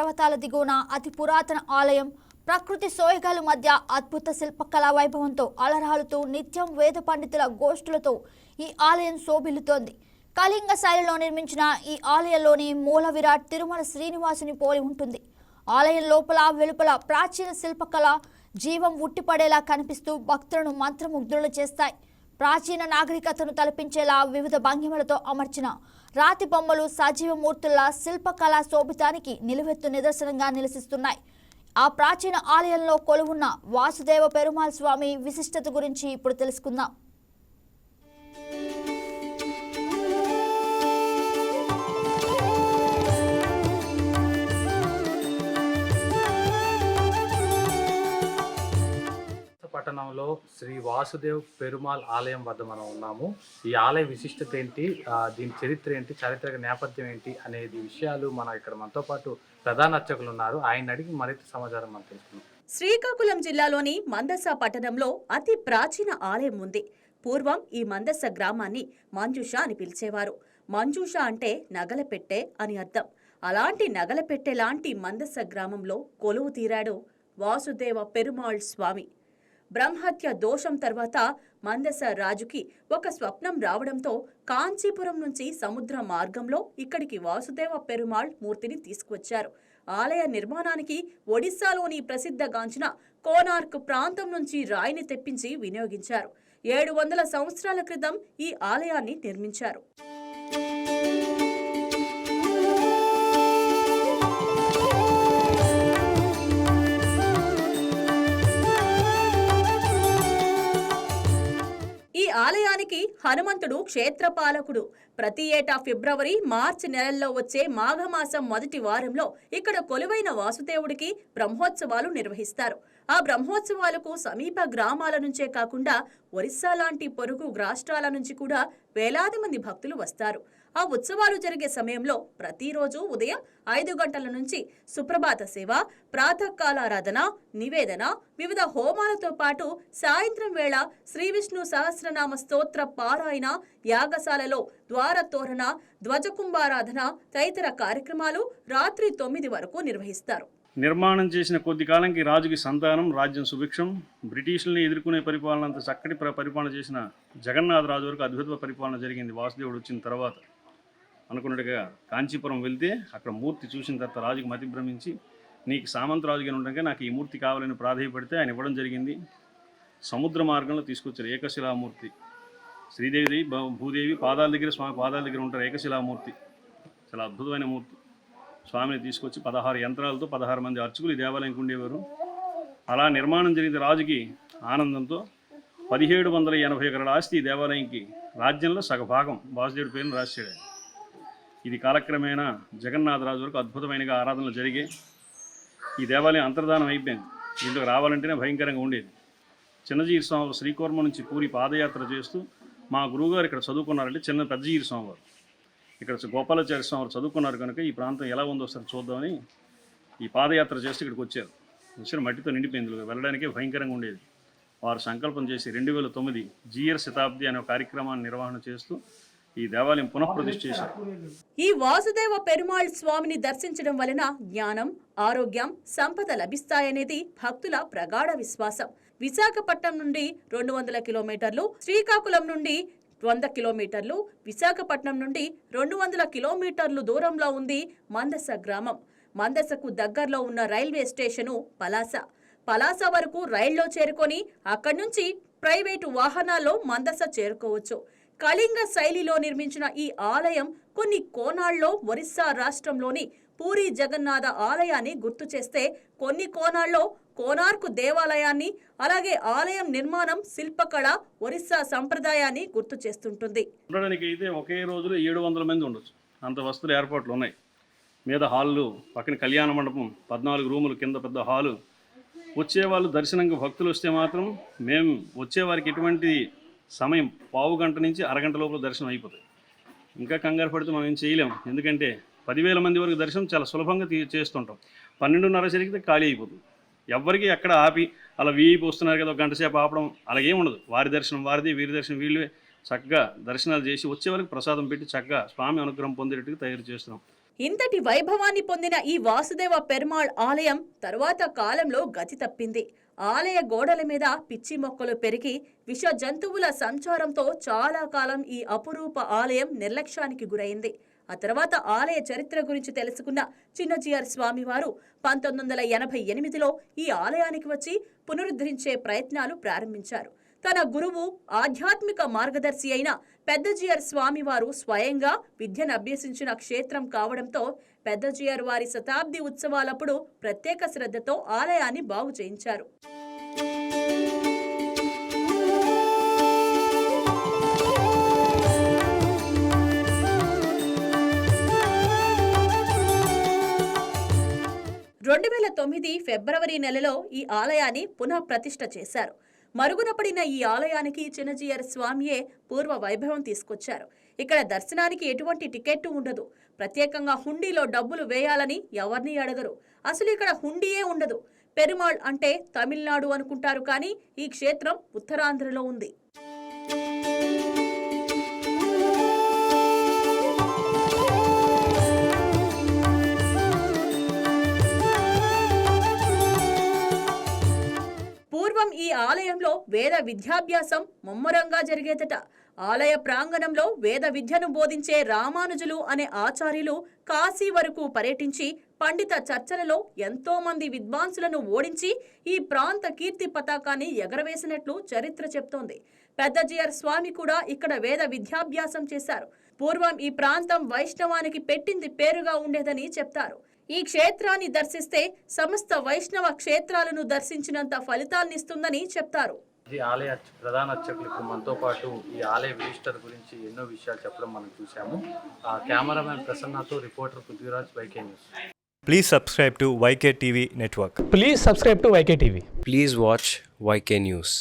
పర్వతాల దిగువన అతి పురాతన ఆలయం ప్రకృతి సోయగాల మధ్య అద్భుత శిల్పకళా వైభవంతో అలరాలుతూ నిత్యం వేద పండితుల గోష్ఠులతో ఈ ఆలయం శోభిల్లుతోంది. కళింగ శైలిలో నిర్మించిన ఈ ఆలయంలోని మూల విరాట్ తిరుమల శ్రీనివాసుని పోలి ఉంటుంది. ఆలయం లోపల వెలుపల ప్రాచీన శిల్పకళ జీవం ఉట్టిపడేలా కనిపిస్తూ భక్తులను మంత్రముగ్ధులు చేస్తాయి. ప్రాచీన నాగరికతను తలపించేలా వివిధ భంగిమలతో అమర్చిన రాతి బొమ్మలు సజీవ మూర్తుల శిల్పకళా శోభితానికి నిలువెత్తు నిదర్శనంగా నిలిసిస్తున్నాయి. ఆ ప్రాచీన ఆలయంలో కొలువున్న వాసుదేవ పెరుమాళ్ స్వామి విశిష్టత గురించి ఇప్పుడు తెలుసుకుందాం. పట్టణంలో శ్రీ వాసుదేవ్ పెరుమాళ్ ఆలయం వద్ద మనం ఉన్నాము. ఈ ఆలయ విశిష్టత ఏంటి, దీని చరిత్ర ఏంటి, చారిత్రక నేపథ్యం ఏంటి అనేది విషయాలు ఇక్కడ మనతో పాటు ప్రధాన అర్చకులు ఉన్నారు. ఆయన అడిగి మరింత సమాచారం మనం తెలుసుకున్నాం. శ్రీకాకుళం జిల్లాలోని మందస పట్టణంలో అతి ప్రాచీన ఆలయం ఉంది. పూర్వం ఈ మందస గ్రామాన్ని మంజుష అని పిలిచేవారు. మంజుష అంటే నగలపెట్టె అని అర్థం. అలాంటి నగలపెట్టె లాంటి మందస గ్రామంలో కొలువు తీరాడు వాసుదేవ పెరుమాళ్ స్వామి. బ్రహ్మహత్య దోషం తర్వాత మందస రాజుకి ఒక స్వప్నం రావడంతో కాంచీపురం నుంచి సముద్ర మార్గంలో ఇక్కడికి వాసుదేవ పెరుమాళ్ మూర్తిని తీసుకువచ్చారు. ఆలయ నిర్మాణానికి ఒడిశాలోని ప్రసిద్ధగాంచిన కోనార్క్ ప్రాంతం నుంచి రాయిని తెప్పించి వినియోగించారు. 700 సంవత్సరాల క్రితం ఈ ఆలయాన్ని నిర్మించారు. ఈ ఆలయానికి హనుమంతుడు క్షేత్రపాలకుడు. ప్రతి ఏటా ఫిబ్రవరి, మార్చి నెలల్లో వచ్చే మాఘమాసం మొదటి వారంలో ఇక్కడ కొలువైన వాసుదేవుడికి బ్రహ్మోత్సవాలు నిర్వహిస్తారు. ఆ బ్రహ్మోత్సవాలకు సమీప గ్రామాల నుంచే కాకుండా ఒరిస్సా లాంటి పొరుగు రాష్ట్రాల నుంచి కూడా వేలాది మంది భక్తులు వస్తారు. ఆ ఉత్సవాలు జరిగే సమయంలో ప్రతిరోజు ఉదయం 5 గంటల నుంచి సుప్రభాత సేవ, ప్రాతకాలారాధన, నివేదన, వివిధ హోమాలతో పాటు సాయంత్రం వేళ శ్రీ విష్ణు సహస్రనామ స్తోత్ర పారాయణ, యాగశాలలో ద్వారతోరణ, ధ్వజకుంభారాధన తదితర కార్యక్రమాలు రాత్రి 9 వరకు నిర్వహిస్తారు. నిర్మాణం చేసిన కొద్ది కాలంకి రాజుకి సంతానం, రాజ్యం సుభిక్షం. బ్రిటిషుల్ని ఎదుర్కొనే పరిపాలన అంత చక్కటి పరిపాలన చేసిన జగన్నాథరాజు వరకు అద్భుత పరిపాలన జరిగింది. వాసుదేవుడు వచ్చిన తర్వాత అనుకున్నట్టుగా కాంచీపురం వెళ్తే అక్కడ మూర్తి చూసిన తర్వాత రాజుకి మతి భ్రమించి, నీకు సామంతరాజుగా ఉండగా నాకు ఈ మూర్తి కావాలని ప్రాధేయపడితే ఆయన ఇవ్వడం జరిగింది. సముద్ర మార్గంలో తీసుకొచ్చారు ఏకశిలామూర్తి. శ్రీదేవి భూదేవి పాదాల దగ్గర, స్వామి పాదాల దగ్గర ఉంటారు. ఏకశిలామూర్తి చాలా అద్భుతమైన మూర్తి. స్వామిని తీసుకొచ్చి 16 యంత్రాలతో 16 మంది అర్చకులు ఈ దేవాలయంకి ఉండేవారు. అలా నిర్మాణం జరిగిన రాజుకి ఆనందంతో 1780 ఎకరాల ఆస్తి ఈ దేవాలయంకి రాజ్యంలో సగభాగం వాసుదేవుడి పేరును రాశాడు. ఇది కాలక్రమేణా జగన్నాథరాజు వరకు అద్భుతమైనగా ఆరాధనలు జరిగాయి. ఈ దేవాలయం అంతర్ధానం అయిపోయింది. ఇందుకు రావాలంటేనే భయంకరంగా ఉండేది. చిన్నజీరి స్వామి శ్రీకూర్మ నుంచి పూరి పాదయాత్ర చేస్తూ మా గురువుగారు ఇక్కడ చదువుకున్నారంటే పెద్దజీరి స్వామివారు ఇక్కడ గోపాలాచార్య స్వామి చదువుకున్నారు కనుక ఈ ప్రాంతం ఎలా ఉందో ఒకసారి చూద్దామని ఈ పాదయాత్ర చేసి ఇక్కడికి వచ్చారు. వచ్చిన మట్టితో నిండిపోయింది, వెళ్ళడానికే భయంకరంగా ఉండేది. వారు సంకల్పం చేసి 2009 జీయర్ శతాబ్ది అనే కార్యక్రమాన్ని నిర్వహణ చేస్తూ ఈ దేవాలయం పునఃప్రతిష్ఠ చేశారు. ఈ వాసుదేవ పెరుమాళ్ స్వామిని దర్శించడం వలన జ్ఞానం, ఆరోగ్యం, సంపద లభిస్తాయనేది భక్తుల ప్రగాఢ విశ్వాసం. విశాఖపట్నం నుండి 200 కిలోమీటర్లు, శ్రీకాకుళం నుండి 100 కిలోమీటర్లు, విశాఖపట్నం నుండి 200 కిలోమీటర్లు దూరంలో ఉంది మందస గ్రామం. మందసకు దగ్గరలో ఉన్న రైల్వే స్టేషను పలాస. పలాస వరకు రైల్లో చేరుకొని అక్కడి నుంచి ప్రైవేటు వాహనాల్లో మందస చేరుకోవచ్చు. కళింగ శైలిలో నిర్మించిన ఈ ఆలయం కొన్ని కోణాల్లో ఒరిస్సా రాష్ట్రంలోని పూరి జగన్నాథ ఆలయాన్ని గుర్తు చేస్తే, కొన్ని కోణాల్లో కోనార్కు దేవాలయాన్ని, అలాగే ఆలయం నిర్మాణం, శిల్పకళ, ఒరిస్సా సంప్రదాయాన్ని గుర్తు చేస్తుంటుంది. ఉండడానికి అయితే ఒకే రోజులో 700 మంది ఉండొచ్చు, అంత వస్తువులు ఏర్పాట్లు ఉన్నాయి. మీద హాళ్ళు, పక్కన కళ్యాణ మండపం, 14 రూములు, కింద పెద్ద హాలు. వచ్చేవాళ్ళు దర్శనంగా భక్తులు వస్తే మాత్రం మేము వచ్చేవారికి ఎటువంటి సమయం పావు గంట నుంచి అరగంట లోపల దర్శనం అయిపోతుంది. ఇంకా కంగారు పడితే మనం ఏం చేయలేము. ఎందుకంటే 10,000 మంది వరకు దర్శనం చాలా సులభంగా చేస్తుంటాం. 12:30 జరిగితే ఖాళీ అయిపోతుంది. ఎవరికి ఎక్కడ ఆపి అలా వీపు వస్తున్నారు కదా ఒక గంట సేపు ఆపడం అలాగేం ఉండదు. వారి దర్శనం వారిది, వీరి దర్శనం వీళ్ళే. చక్కగా దర్శనాలు చేసి వచ్చే వరకు ప్రసాదం పెట్టి చక్కగా స్వామి అనుగ్రహం పొందేటట్టుగా తయారు చేస్తున్నాం. ఇంతటి వైభవాన్ని పొందిన ఈ వాసుదేవ పెరుమాళ్ ఆలయం తరువాత కాలంలో గతి తప్పింది. ఆలయ గోడల మీద పిచ్చి మొక్కలు పెరిగి విష జంతువుల సంచారంతో చాలా కాలం ఈ అపురూప ఆలయం నిర్లక్ష్యానికి గురైంది. ఆ తర్వాత ఆలయ చరిత్ర గురించి తెలుసుకున్న చిన్నజీఆర్ స్వామివారు 1988లో ఈ ఆలయానికి వచ్చి పునరుద్ధరించే ప్రయత్నాలు ప్రారంభించారు. తన గురువు, ఆధ్యాత్మిక మార్గదర్శి అయిన పెద్దజీఆర్ స్వామివారు స్వయంగా విద్యను అభ్యసించిన క్షేత్రం కావడంతో పెద్దజీఆర్ వారి శతాబ్ది ఉత్సవాలప్పుడు ప్రత్యేక శ్రద్ధతో ఆలయాన్ని బాగు చేయించారు. ఫిబ్రవరి నెలలో ఈ ఆలయాన్ని పునః ప్రతిష్ఠ చేశారు. మరుగున పడిన ఈ ఆలయానికి చిన్నజీఆర్ స్వామియే పూర్వ వైభవం తీసుకొచ్చారు. ఇక్కడ దర్శనానికి ఎటువంటి టికెట్ ఉండదు. ప్రత్యేకంగా హుండీలో డబ్బులు వేయాలని ఎవరిని అడగరు. అసలు ఇక్కడ హుండీయే ఉండదు. పెరుమాళ్ అంటే తమిళనాడు అనుకుంటారు, కానీ ఈ క్షేత్రం ఉత్తరాంధ్రలో ఉంది. పూర్వం ఈ ఆలయంలో వేద విద్యాభ్యాసం ముమ్మరంగా జరిగేదట. ఆలయ ప్రాంగణంలో వేద విద్యను బోధించే రామానుజులు అనే ఆచార్యులు కాశీ వరకు పర్యటించి పండిత చర్చలలో ఎంతో మంది విద్వాంసులను ఓడించి ఈ ప్రాంత కీర్తి పతాకాన్ని ఎగరవేసినట్లు చరిత్ర చెప్తోంది. పెద్దజీఆర్ స్వామి కూడా ఇక్కడ వేద విద్యాభ్యాసం చేశారు. పూర్వం ఈ ప్రాంతం వైష్ణవానికి పెట్టింది పేరుగా ఉండేదని చెప్తారు. ఈ క్షేత్రాన్ని దర్శిస్తే సమస్త వైష్ణవ క్షేత్రాలను దర్శించినంత ఫలితాన్నిస్తుందని చెప్తారు. ఈ ఆలయ ప్రధాన అర్చకులు ఇప్పుడు మనతో పాటు ఈ ఆలయ విశిష్టత గురించి ఎన్నో విషయాలు చెప్పడం మనం చూసాము. కెమెరామెన్ ప్రసన్నతో reporter Prithviraj, YK news. Please subscribe to YK TV Network. Please subscribe to YK TV. Please watch YK News.